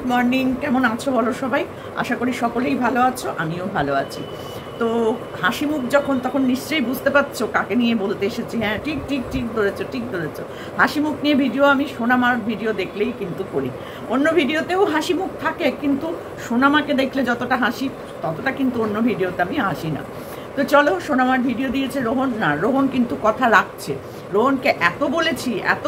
Morning, কেমন আছো বলো সবাই? আশা করি সকলেই ভালো আছো, আমিও ভালো আছি। তো হাসি মুখ যখন, তখন নিশ্চয়ই বুঝতে পারছো কাকে নিয়ে বলতে এসেছি। হ্যাঁ, ঠিক ঠিক ঠিক ধরেছো, ঠিক ধরেছো। হাসি মুখ নিয়ে ভিডিও আমি সোনামার ভিডিও দেখলেই কিন্তু করি। অন্য ভিডিওতেও হাসি মুখ থাকে, কিন্তু সোনামাকে দেখলে যতটা হাসি, ততটা কিন্তু অন্য ভিডিওতে আমি হাসি না। তো চলো, সোনামার ভিডিও দিয়েছে রোহন। না, রোহন কিন্তু কথা রাখছে। রোহনকে এত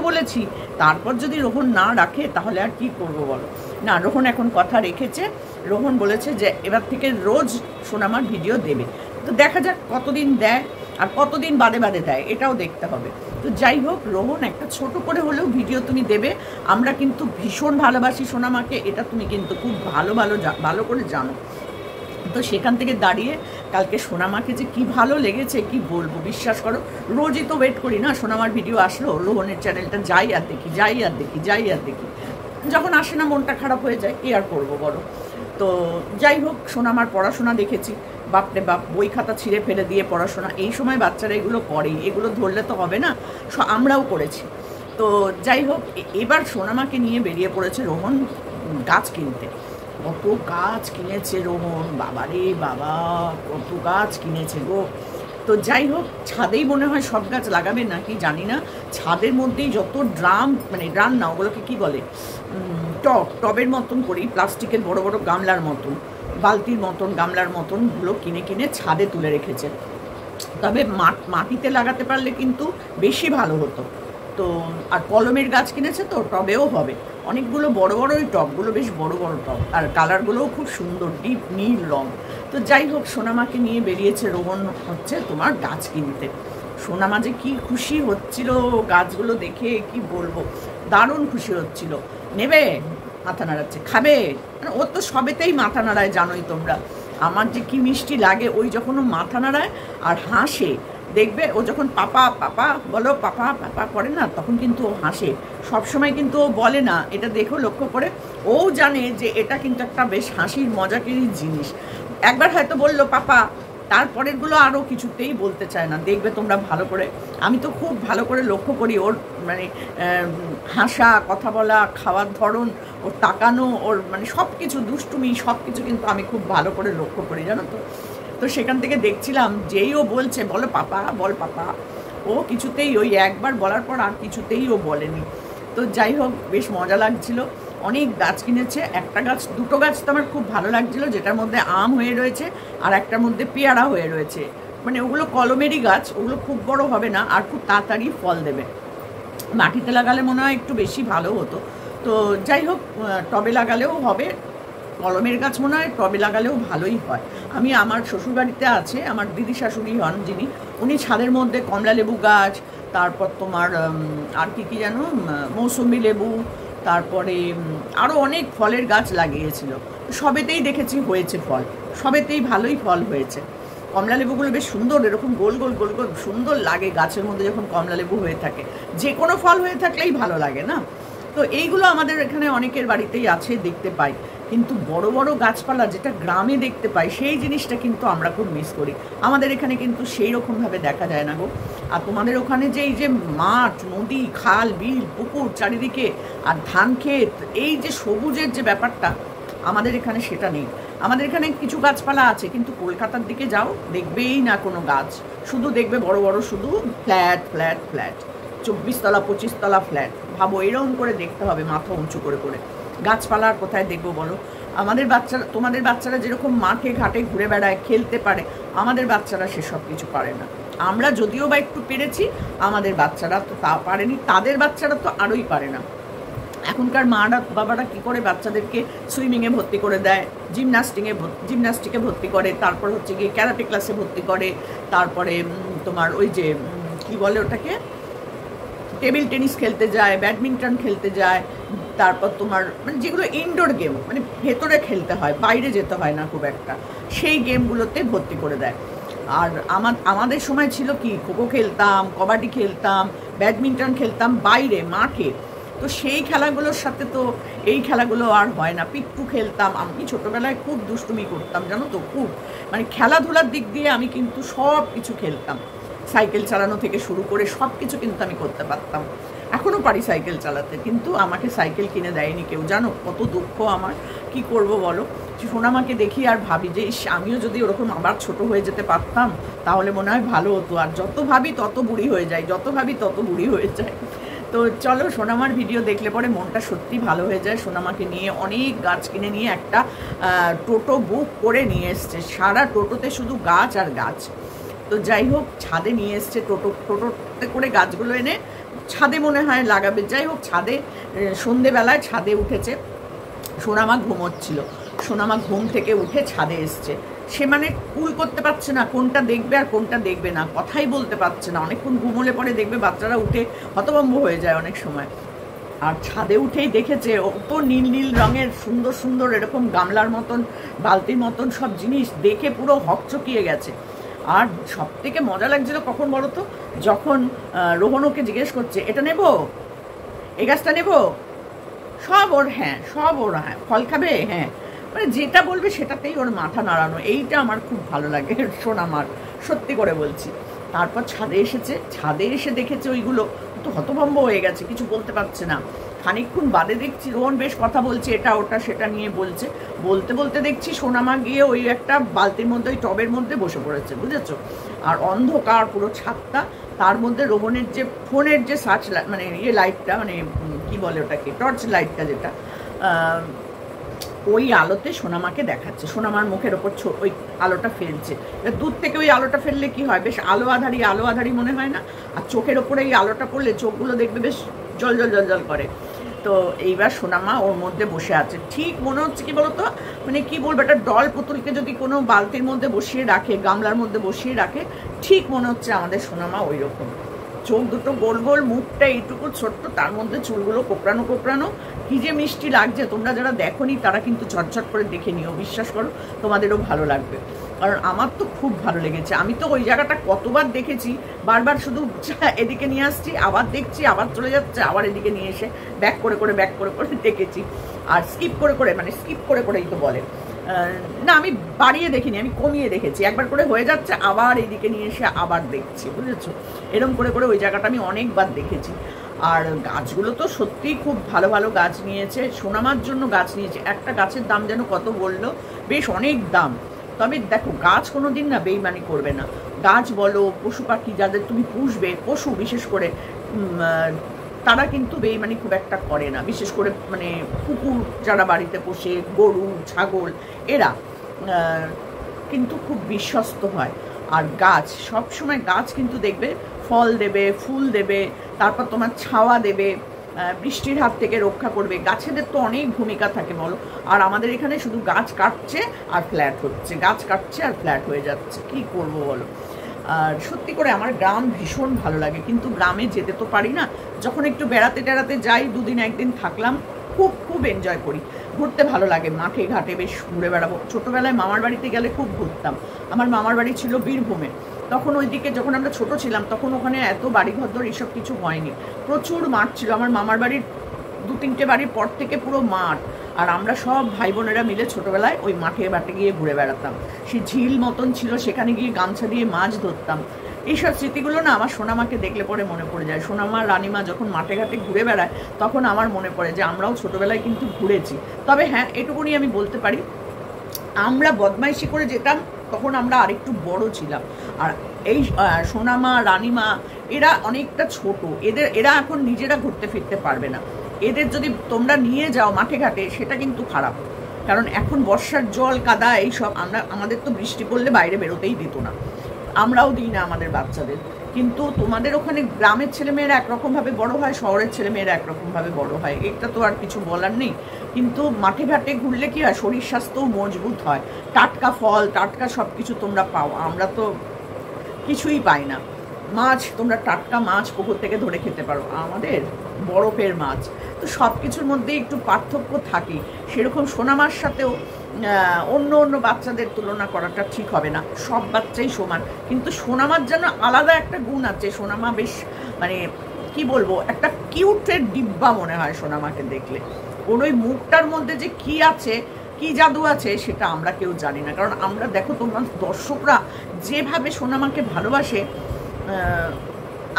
বলেছি, তারপর যদি রোহন না রাখে তাহলে আর কি করবো বলো? না, রোহন এখন কথা রেখেছে। রোহন বলেছে যে এবার থেকে রোজ সোনামার ভিডিও দেবে। তো দেখা যাক কতদিন দেয় আর কতদিন বাদে বাদে দেয়, এটাও দেখতে হবে। তো যাই হোক, রোহন একটা ছোট করে হলেও ভিডিও তুমি দেবে। আমরা কিন্তু ভীষণ ভালোবাসি সোনামাকে, এটা তুমি কিন্তু খুব ভালো করে জানো। তো সেখান থেকে দাঁড়িয়ে কালকে সোনামাকে যে কি ভালো লেগেছে কি বলবো, বিশ্বাস করো। রোজই তো ওয়েট করি না, সোনামার ভিডিও আসলো, রোহনের চ্যানেলটা যাই আর দেখি। যখন আসে না মনটা খারাপ হয়ে যায়, কি আর করবো বলো। তো যাই হোক, সোনামার পড়াশোনা দেখেছি, বাপরে বাপ, বই খাতা ছিঁড়ে ফেলে দিয়ে পড়াশোনা। এই সময় বাচ্চারা এগুলো করেই, এগুলো ধরলে তো হবে না, আমরাও করেছি। তো যাই হোক, এবার সোনামাকে নিয়ে বেরিয়ে পড়েছে রোহন গাছ কিনতে। কত গাছ কিনেছে রোহন, বাবারে বাবা, কত গাছ কিনেছে গো। তো যাই হোক, ছাদেই মনে হয় সব গাছ লাগাবে নাকি জানি না। ছাদের মধ্যেই যত ড্রাম, মানে ড্রাম না, ওগুলোকে কি বলে, টবের মতন করেই, প্লাস্টিকের বড় বড় গামলার মতন, বালতির মতন গামলার মতন গুলো কিনে ছাদে তুলে রেখেছে। তবে মাটিতে লাগাতে পারলে কিন্তু বেশি ভালো হতো। তো আর কলমের গাছ কিনেছে, তো টবেও হবে। অনেকগুলো বড় ওই টবগুলো বেশ বড় টব, আর কালারগুলোও খুব সুন্দর, ডিপ নীল রং। তো যাই হোক, সোনামাকে নিয়ে বেরিয়েছে রোহন হচ্ছে তোমার গাছ কিনতে। সোনামা যে কি খুশি হচ্ছিল গাছগুলো দেখে, কি বলবো, দারুণ খুশি হচ্ছিল। নেবে, মাথা নাড়াচ্ছে, খাবে, মানে ও তো সবেতেই মাথা নাড়ায়, জানোই তোমরা। আমার যে কি মিষ্টি লাগে ওই যখন ও মাথা নাড়ায় আর হাসে, দেখবে ও যখন পাপা পাপা বলো, পাপা পাপা করে না, তখন কিন্তু ও হাসে। সবসময় কিন্তু ও বলে না, এটা দেখো লক্ষ্য করে। ও জানে যে এটা কিন্তু একটা বেশ হাসির মজাকেরই জিনিস। একবার হয়তো বললো পাপা, তারপরেরগুলো আরও কিছুতেই বলতে চায় না, দেখবে তোমরা ভালো করে। আমি তো খুব ভালো করে লক্ষ্য করি ওর, মানে হাসা, কথা বলা, খাওয়ার ধরন, ওর তাকানো, ওর মানে সব কিছু, দুষ্টুমি সব কিছু কিন্তু আমি খুব ভালো করে লক্ষ্য করি, জানো তো। তো সেখান থেকে দেখছিলাম, যেই ও বলছে বলো পাপা, বল পাপা, ও কিছুতেই, ওই একবার বলার পর আর কিছুতেই ও বলেনি। তো যাই হোক, বেশ মজা লাগছিল। অনেক গাছ কিনেছে, দুটো গাছ তো আমার খুব ভালো লাগছিল, যেটার মধ্যে আম হয়ে রয়েছে আর একটার মধ্যে পেয়ারা হয়ে রয়েছে। মানে ওগুলো কলমেরই গাছ, ওগুলো খুব বড় হবে না আর খুব তাড়াতাড়ি ফল দেবে। মাটিতে লাগালে মনে হয় একটু বেশি ভালো হতো। তো যাই হোক, টবে লাগালেও হবে। কলমের গাছ মনে হয় টবে লাগালেও ভালোই হয়। আমি, আমার শ্বশুরবাড়িতে আছে, আমার দিদি শাশুড়ি হন যিনি, উনি ছাদের মধ্যে কমলা লেবু গাছ, তারপর তোমার আর কি যেন, মৌসুমি লেবু, তারপরে আরও অনেক ফলের গাছ লাগিয়েছিল। সবেতেই দেখেছি হয়েছে ফল, সবেতেই ভালোই ফল হয়েছে। কমলা লেবুগুলো বেশ সুন্দর, এরকম গোল গোল সুন্দর লাগে গাছের মধ্যে যখন কমলা লেবু হয়ে থাকে। যে কোনো ফল হয়ে থাকলেই ভালো লাগে না? তো এইগুলো আমাদের এখানে অনেকের বাড়িতেই আছে, দেখতে পাই। কিন্তু বড় বড় গাছপালা যেটা গ্রামে দেখতে পাই, সেই জিনিসটা কিন্তু আমরা খুব মিস করি। আমাদের এখানে কিন্তু সেই রকমভাবে দেখা যায় না গো। আর তোমাদের ওখানে যে এই যে মাঠ, নদী, খাল, বিল, পুকুর চারিদিকে, আর ধান ক্ষেত, এই যে সবুজের যে ব্যাপারটা, আমাদের এখানে সেটা নেই। আমাদের এখানে কিছু গাছপালা আছে, কিন্তু কলকাতার দিকে যাও, দেখবেই না কোনো গাছ। শুধু দেখবে বড় শুধু ফ্ল্যাট 24 তলা 25 তলা ফ্ল্যাট। ভাবো, এরকম করে দেখতে হবে, মাথা উঁচু করে। গাছপালা আর কোথায় দেখবো বলো? তোমাদের বাচ্চারা যেরকম মাঠে ঘাটে ঘুরে বেড়ায়, খেলতে পারে, আমাদের বাচ্চারা সেসব কিছু পারে না। আমরা যদিও বা একটু পেরেছি, আমাদের বাচ্চারা তো তা পারেনি, তাদের বাচ্চারা তো আরোই পারে না। এখনকার বাবারা কি করে বাচ্চাদেরকে সুইমিংয়ে ভর্তি করে দেয়, জিমন্যাস্টিকে ভর্তি করে, তারপর হচ্ছে গিয়ে ক্যারাটে ক্লাসে ভর্তি করে, তারপরে তোমার ওই যে কি বলে ওটাকে, টেবিল টেনিস খেলতে যায়, ব্যাডমিন্টন খেলতে যায়, তারপর তোমার মানে যেগুলো ইনডোর গেম, মানে ভেতরে খেলতে হয়, বাইরে যেতে হয় না খুব একটা, সেই গেমগুলোতে ভর্তি করে দেয়। আর আমাদের সময় ছিল কি, খোখো খেলতাম, কবাডি খেলতাম, ব্যাডমিন্টন খেলতাম বাইরে মাঠে। তো সেই খেলাগুলোর সাথে তো এই খেলাগুলো আর হয় না। পিট্টু খেলতাম, আমি ছোটোবেলায় খুব দুষ্টুমি করতাম, জানো তো, খুব, মানে খেলাধুলার দিক দিয়ে আমি কিন্তু সব কিছু খেলতাম। সাইকেল চালানো থেকে শুরু করে সব কিছু কিন্তু আমি করতে পারতাম। এখনও পারি সাইকেল চালাতে, কিন্তু আমাকে সাইকেল কিনে দেয়নি কেউ। জানো কত দুঃখ আমার, কি করব বলো। সোনামাকে দেখি আর ভাবি যে আমিও যদি ওরকম আবার ছোট হয়ে যেতে পারতাম তাহলে মনে হয় ভালো হতো। আর যত ভাবি তত বুড়ি হয়ে যায়, যত ভাবি তত বুড়ি হয়ে যায়। তো চলো, সোনামার ভিডিও দেখলে পরে মনটা সত্যি ভালো হয়ে যায়। সোনামাকে নিয়ে অনেক গাছ কিনে নিয়ে একটা টোটো বুক করে নিয়ে এসছে, সারা টোটোতে শুধু গাছ আর গাছ। তো যাই হোক, ছাদে নিয়ে এসছে টোটোতে করে গাছগুলো এনে ছাদে মনে হয় লাগাবে। যাই হোক, ছাদে সন্ধেবেলায় ছাদে উঠেছে। সোনামা ঘুমোচ্ছিল, সোনামা ঘুম থেকে উঠে ছাদে এসছে। সে মানে কুল করতে পারছে না কোনটা দেখবে আর কোনটা দেখবে না, কথাই বলতে পারছে না। অনেকক্ষণ ঘুমোলে পরে দেখবে বাচ্চারা উঠে হতভম্ব হয়ে যায় অনেক সময়। আর ছাদে উঠেই দেখেছে অত নীল নীল রঙের সুন্দর সুন্দর এরকম গামলার মতন, বালতির মতন সব জিনিস দেখে পুরো হকচকিয়ে গেছে। আর সব থেকে মজা লাগছিল কখন বলো তো, যখন রোহন ওকে জিজ্ঞেস করছে এটা নেবো, এই গাছটা নেবো, সব ওর হ্যাঁ, সব ওর হ্যাঁ। ফল খাবে হ্যাঁ, মানে যেটা বলবে সেটাতেই ওর মাথা নাড়ানো। এইটা আমার খুব ভালো লাগে সোনামার, সত্যি করে বলছি। তারপর ছাদে এসেছে, ছাদে এসে দেখেছে ওইগুলো, তো হতভম্ব হয়ে গেছে, কিছু বলতে পারছে না। খানিকক্ষণ বাদে দেখছি রোহন বেশ কথা বলছে, এটা ওটা সেটা নিয়ে বলছে। বলতে বলতে দেখছি সোনামা গিয়ে ওই একটা বালতির মধ্যে, ওই টবের মধ্যে বসে পড়েছে, বুঝেছো। আর অন্ধকার পুরো ছাদটা, তার মধ্যে রোহনের যে ফোনের যে সার্চ মানে ইয়ে লাইটটা, মানে কি বলে ওটাকে, টর্চ লাইটটা যেটা, ওই আলোতে সোনামাকে দেখাচ্ছে। সোনামার মুখের ওপর ওই আলোটা ফেলছে। দূর থেকে ওই আলোটা ফেললে কি হয়, বেশ আলো আধারি মনে হয় না? আর চোখের ওপরে এই আলোটা পড়লে চোখগুলো দেখবে বেশ জল জল জল জল করে। তো এইবার সোনামা ওর মধ্যে বসে আছে। ঠিক মনে হচ্ছে কি বলতো, মানে কি বলবো, একটা ডল পুতুলকে যদি কোনো বালতির মধ্যে বসিয়ে রাখে, গামলার মধ্যে বসিয়ে রাখে, ঠিক মনে হচ্ছে আমাদের সোনামা ওই রকম। চোখ দুটো গোল গোল, মুখটা এইটুকু ছোট্ট, তার মধ্যে চুলগুলো কোঁকড়ানো কোঁকড়ানো, কি যে মিষ্টি লাগছে। তোমরা যারা দেখোনি তারা কিন্তু ঝটঝট করে দেখে নিও, বিশ্বাস করো তোমাদেরও ভালো লাগবে। কারণ আমার তো খুব ভালো লেগেছে। আমি তো ওই জায়গাটা কতবার দেখেছি, বারবার শুধু এদিকে নিয়ে আসছি, আবার দেখছি, আবার চলে যাচ্ছে, আবার এদিকে নিয়ে এসে ব্যাক করে করে দেখেছি। আর স্কিপ করে মানে স্কিপ করেই তো বলে না, আমি বাড়িয়ে দেখিনি, আমি কমিয়ে দেখেছি। একবার করে হয়ে যাচ্ছে, আবার এইদিকে নিয়ে এসে আবার দেখছি, বুঝেছো। এরকম করে ওই জায়গাটা আমি অনেকবার দেখেছি। আর গাছগুলো তো সত্যিই খুব ভালো ভালো গাছ নিয়েছে, সোনামার জন্য গাছ নিয়েছে। একটা গাছের দাম যেন কত বললো, বেশ অনেক দাম। তবে দেখো, গাছ কোনো দিন না বেইমানি করবে না। গাছ বলো, পশু পাখি যাদের তুমি পুষবে, পশু বিশেষ করে, তারা কিন্তু বেইমানি খুব একটা করে না। বিশেষ করে মানে কুকুর যারা বাড়িতে পোষে, গরু ছাগল, এরা কিন্তু খুব বিশ্বস্ত হয়। আর গাছ সবসময়, গাছ কিন্তু দেখবে ফল দেবে, ফুল দেবে, তারপর তোমার ছাওয়া দেবে, বৃষ্টির হাত থেকে রক্ষা করবে। গাছেদের তো অনেক ভূমিকা থাকে বলো। আর আমাদের এখানে শুধু গাছ কাটছে আর ফ্ল্যাট হচ্ছে, গাছ কাটছে আর ফ্ল্যাট হয়ে যাচ্ছে, কি করব বলো। আর সত্যি করে আমার গ্রাম ভীষণ ভালো লাগে, কিন্তু গ্রামে যেতে তো পারি না। যখন একটু বেড়াতে যাই, দুদিন একদিন থাকলাম, খুব এনজয় করি, ঘুরতে ভালো লাগে, মাঠে ঘাটে বেশ ঘুরে বেড়াবো। ছোটোবেলায় মামার বাড়িতে গেলে খুব ঘুরতাম। আমার মামার বাড়ি ছিল বীরভূমে। তখন ওইদিকে যখন আমরা ছোট ছিলাম, তখন ওখানে এত বাড়িঘর এসব কিছু হয়নি, প্রচুর মাঠ ছিল। আমার মামার বাড়ির 2-3টে বাড়ির পর থেকে পুরো মাঠ। আর আমরা সব ভাই বোনেরা মিলে ছোটোবেলায় ওই মাঠে বাটে গিয়ে ঘুরে বেড়াতাম। সে ঝিল মতন ছিল, সেখানে গিয়ে গামছা দিয়ে মাছ ধরতাম। এইসব স্মৃতিগুলো না আমার সোনামাকে দেখলে পরে মনে পড়ে যায়। সোনামা রানিমা যখন মাঠে ঘাটে ঘুরে বেড়ায়, তখন আমার মনে পড়ে যে আমরাও ছোটোবেলায় কিন্তু ঘুরেছি। তবে হ্যাঁ, এটুকুনি আমি বলতে পারি, আমরা বদমাইশি করে যেতাম, তখন আমরা আরেকটু বড় ছিলাম। আর এই সোনামা রানিমা এরা অনেকটা ছোট, এরা এখন নিজেরা ঘুরতে ফিরতে পারবে না। এদের যদি তোমরা নিয়ে যাও মাঠে ঘাটে, সেটা কিন্তু খারাপ। কারণ এখন বর্ষার জল, কাদা, এইসব আমাদের তো বৃষ্টি পড়লে বাইরে বেরোতেই দিত না, আমরাও দিই না আমাদের বাচ্চাদের। কিন্তু তোমাদের ওখানে গ্রামের ছেলেমেয়েরা একরকমভাবে বড় হয়, শহরের ছেলেমেয়েরা একরকমভাবে বড় হয়, এটা তো আর কিছু বলার নেই। কিন্তু মাঠে ঘাটে ঘুরলে কি হয়, শরীর স্বাস্থ্যও মজবুত হয়, টাটকা ফল, টাটকা সব কিছু তোমরা পাও। আমরা তো কিছুই পাই না। মাছ, তোমরা টাটকা মাছ পুকুর থেকে ধরে খেতে পারো, আমাদের বরফের মাছ। তো সব কিছুর মধ্যে একটু পার্থক্য থাকে। সেরকম সোনামার সাথেও অন্য বাচ্চাদের তুলনা করাটা ঠিক হবে না, সব বাচ্চাই সমান। কিন্তু সোনামার যেন আলাদা একটা গুণ আছে। সোনামা বেশ মানে কি বলবো, একটা কিউটের ডিব্বা মনে হয় সোনামাকে দেখলে। ওর ওই মুখটার মধ্যে যে কি আছে, কি জাদু আছে, সেটা আমরা কেউ জানি না। কারণ আমরা, দেখো তোমরা দর্শকরা যেভাবে সোনামাকে ভালোবাসে,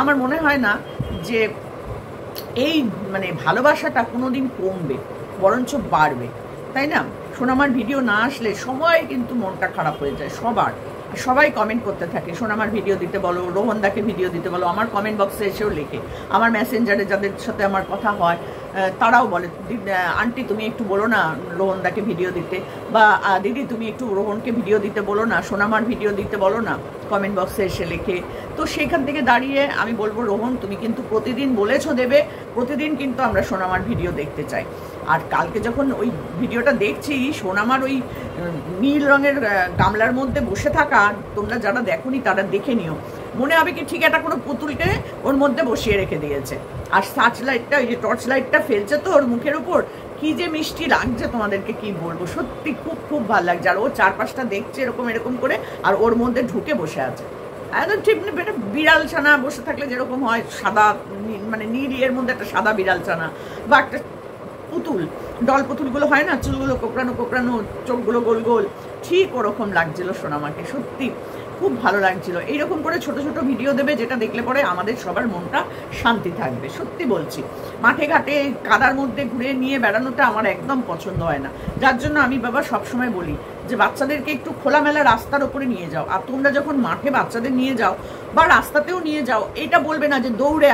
আমার মনে হয় না যে এই মানে ভালোবাসাটা কোনোদিন কমবে, বরঞ্চ বাড়বে, তাই না? সোনামার ভিডিও না আসলে সবাই কিন্তু মনটা খারাপ হয়ে যায়, সবাই কমেন্ট করতে থাকে, সোনামার ভিডিও দিতে বলো, রোহনদাকে ভিডিও দিতে বলো। আমার কমেন্ট বক্সে এসেও লেখে, আমার মেসেঞ্জারে যাদের সাথে আমার কথা হয় তারাও বলে, আন্টি তুমি একটু বলো না রোহনদাকে ভিডিও দিতে, বা দিদি তুমি একটু রোহনকে ভিডিও দিতে বলো না, সোনামার ভিডিও দিতে বলো না, কমেন্ট বক্সে এসে লেখে। তো সেখান থেকে দাঁড়িয়ে আমি বলবো, রোহন তুমি কিন্তু প্রতিদিন বলেছো দেবে, প্রতিদিন কিন্তু আমরা সোনামার ভিডিও দেখতে চাই। আর কালকে যখন ওই ভিডিওটা দেখছি, সোনামার ওই নীল রঙের গামলার মধ্যে বসে থাকা, তোমরা যারা দেখোনি তারা দেখে নিও, মনে হবে কি ঠিক একটা কোনো পুতুলকে ওর মধ্যে বসিয়ে রেখে দিয়েছে। আর সার্চ লাইটটা, ওই যে টর্চ লাইটটা ফেলছে তো ওর মুখের উপর, কি যে মিষ্টি লাগছে তোমাদেরকে কি বলবো, সত্যি খুব খুব ভালো লাগছে। আর ও চারপাশটা দেখছে এরকম করে, আর ওর মধ্যে ঢুকে বসে আছে একদম ঠিক বিড়াল ছানা বসে থাকলে যেরকম হয়, সাদা মানে নীল এর মধ্যে একটা সাদা বিড়াল ছানা বা একটা পুতুল, ডল পুতুলগুলো হয় না, চুলগুলো কোকড়ানো, চোখগুলো গোল গোল, ঠিক ওরকম লাগছিল সোনামাকে। সত্যি খুব ভালো লাগছিল। এইরকম করে ছোট ছোট ভিডিও দেবে, যেটা দেখলে পরে আমাদের সবার মনটা শান্তি থাকবে। সত্যি বলছি, মাঠে ঘাটে কাদার মধ্যে ঘুরে নিয়ে বেড়ানোটা আমার একদম পছন্দ হয় না, যার জন্য আমি বাবা সবসময় বলি যে বাচ্চাদেরকে একটু খোলামেলা রাস্তার ওপরে নিয়ে যাও। আর তোমরা যখন মাঠে বাচ্চাদের নিয়ে যাও বা রাস্তাতেও নিয়ে যাও, এটা বলবে না যে দৌড়ে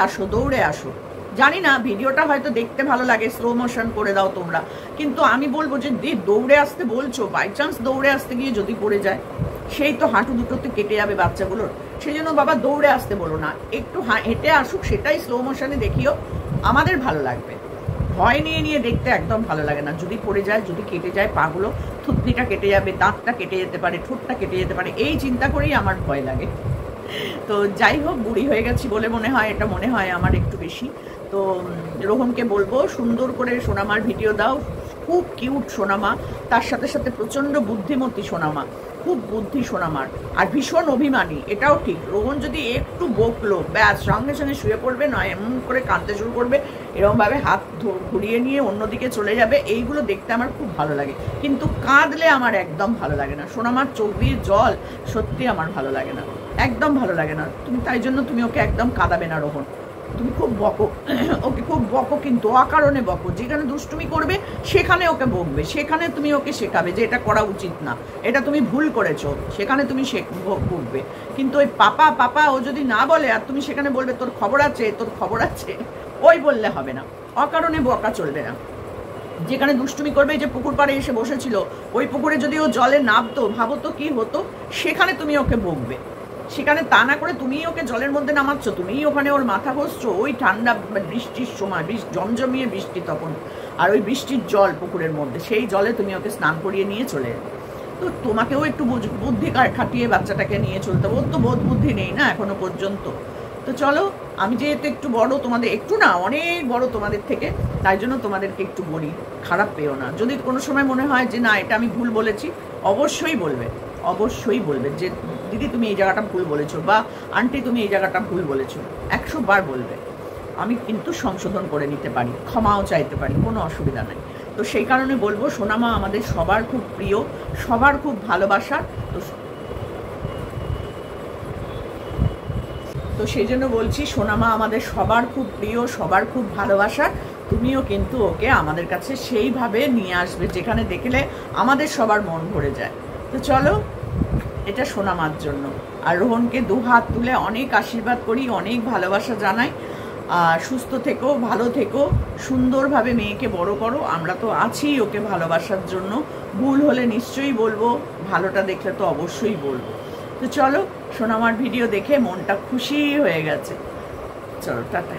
আসো। জানি না ভিডিওটা হয়তো দেখতে ভালো লাগে, স্লো মোশন করে দাও তোমরা, কিন্তু আমি বলবো যে দৌড়ে আসতে বলছো, বাই চান্স দৌড়ে আসতে গিয়ে যদি পড়ে যায়, সেই তো হাঁটু দুটোতে কেটে যাবে বাচ্চাগুলোর। সেই জন্য বাবা দৌড়ে আসতে বলো না, একটু হেঁটে আসুক, সেটাই স্লো মোশনে দেখিও, আমাদের ভালো লাগবে। ভয় নিয়ে দেখতে একদম ভালো লাগে না। যদি পড়ে যায়, যদি কেটে যায় পাগুলো, থুতনিটা কেটে যাবে, দাঁতটা কেটে যেতে পারে, ঠোঁটটা কেটে যেতে পারে, এই চিন্তা করেই আমার ভয় লাগে। তো যাই হোক, বুড়ি হয়ে গেছি বলে মনে হয় আমার একটু বেশি। তো রোহনকে বলবো সুন্দর করে সোনামার ভিডিও দাও, খুব কিউট সোনামা, তার সাথে সাথে প্রচণ্ড বুদ্ধিমতী সোনামা, খুব বুদ্ধি সোনামার, আর ভীষণ অভিমানী, এটাও ঠিক। রোহন যদি একটু বকলো, ব্যাস সঙ্গে সঙ্গে শুয়ে পড়বে, নয় এমন করে কাঁদতে শুরু করবে, এরকমভাবে হাত ঘুরিয়ে নিয়ে অন্যদিকে চলে যাবে। এইগুলো দেখতে আমার খুব ভালো লাগে, কিন্তু কাঁদলে আমার একদম ভালো লাগে না। সোনামার চোখ দিয়ে জল সত্যি আমার ভালো লাগে না, একদম ভালো লাগে না। তাই জন্য তুমি ওকে একদম কাঁদাবে না রোহন, তুমি খুব বকো ওকে, খুব বকো, কিন্তু অকারণে বকো। যেখানে দুষ্টুমি করবে সেখানে ওকে বকবে, সেখানে তুমি ওকে শেখাবে যে এটা করা উচিত না, এটা তুমি ভুল করেছো, সেখানে তুমি বকবে। কিন্তু ওই পাপা ও যদি না বলে আর তুমি সেখানে বলবে তোর খবর আছে, ওই বললে হবে না, অকারণে বকা চলবে না। যেখানে দুষ্টুমি করবে, যে পুকুর পাড়ে এসে বসেছিল, ওই পুকুরে যদি ও জলে নামতো, ভাবো তো কি হতো, সেখানে তুমি ওকে বকবে। সেখানে তা না করে তুমি ওকে জলের মধ্যে নামাচ্ছ, তুমি ওখানে ওর মাথা ঘষছো, ওই ঠান্ডা বৃষ্টির সময়, জমজমিয়ে বৃষ্টি তখন, আর ওই বৃষ্টির জল পুকুরের মধ্যে, সেই জলে তুমি ওকে স্নান করিয়ে নিয়ে চলে যাবে। তো তোমাকেও একটু বুদ্ধি খাটিয়ে বাচ্চাটাকে নিয়ে চলতে হবে, ওর তো বোধ বুদ্ধি নেই না এখনো পর্যন্ত। তো চলো, আমি যেহেতু একটু বড়, তোমাদের একটু না অনেক বড় তোমাদের থেকে, তাই জন্য তোমাদেরকে একটু বলি, খারাপ পেও না। যদি কোনো সময় মনে হয় যে না এটা আমি ভুল বলেছি, অবশ্যই বলবে যে দিদি তুমি এই জায়গাটা ভুল বলেছো, বা আন্টি তুমি এই জায়গাটা ভুল বলেছো, 100 বার বলবে। আমি কিন্তু সংশোধন করে নিতে পারি, ক্ষমাও চাইতে পারি, কোনো অসুবিধা নেই। তো সেই কারণে বলবো, সোনামা আমাদের সবার খুব প্রিয়, সবার খুব ভালোবাসার। তো সেই জন্য বলছি, সোনামা আমাদের সবার খুব প্রিয়, সবার খুব ভালোবাসার। তুমিও কিন্তু ওকে আমাদের কাছে সেইভাবে নিয়ে আসবে, যেখানে দেখলে আমাদের সবার মন ভরে যায়। তো চলো, এটা সোনামার জন্য। আর রোহনকে 2 হাত তুলে অনেক আশীর্বাদ করি, অনেক ভালোবাসা জানাই। সুস্থ থেকো, ভালো থেকো, সুন্দরভাবে মেয়েকে বড় করো। আমরা তো আছি ওকে ভালোবাসার জন্য। ভুল হলে নিশ্চয়ই বলবো, ভালোটা দেখলে তো অবশ্যই বলবো। তো চলো, সোনামার ভিডিও দেখে মনটা খুশি হয়ে গেছে। চলো, টাটা।